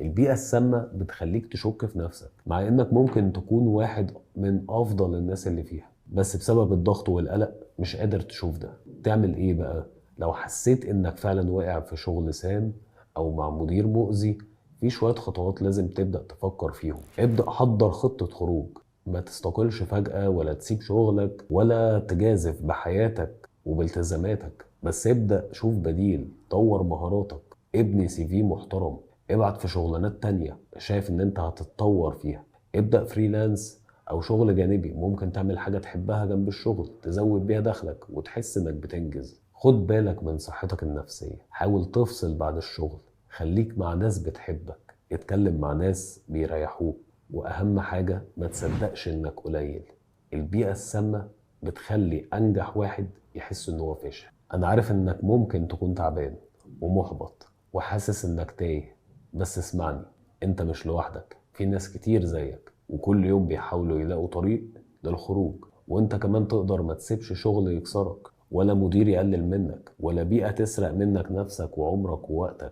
البيئة السامة بتخليك تشك في نفسك مع انك ممكن تكون واحد من افضل الناس اللي فيها، بس بسبب الضغط والقلق مش قادر تشوف ده. تعمل ايه بقى؟ لو حسيت انك فعلا واقع في شغل سام او مع مدير مؤذي، في شوية خطوات لازم تبدأ تفكر فيهم. ابدأ حضر خطة خروج، ما تستقلش فجأة ولا تسيب شغلك ولا تجازف بحياتك وبالتزاماتك، بس ابدأ شوف بديل، طور مهاراتك، ابني سي في محترم، ابعت في شغلانات تانية شايف ان انت هتتطور فيها، ابدأ فريلانس او شغل جانبي، ممكن تعمل حاجة تحبها جنب الشغل تزود بيها دخلك وتحس انك بتنجز. خد بالك من صحتك النفسية، حاول تفصل بعد الشغل، خليك مع ناس بتحبك، اتكلم مع ناس بيريحوك، واهم حاجة ما تصدقش انك قليل. البيئة السامة بتخلي انجح واحد يحس ان هو فاشل. انا عارف انك ممكن تكون تعبان ومحبط وحاسس انك تايه، بس اسمعني، انت مش لوحدك، في ناس كتير زيك وكل يوم بيحاولوا يلاقوا طريق للخروج. وانت كمان تقدر، ما تسيبش شغل يكسرك ولا مدير يقلل منك ولا بيئة تسرق منك نفسك وعمرك ووقتك.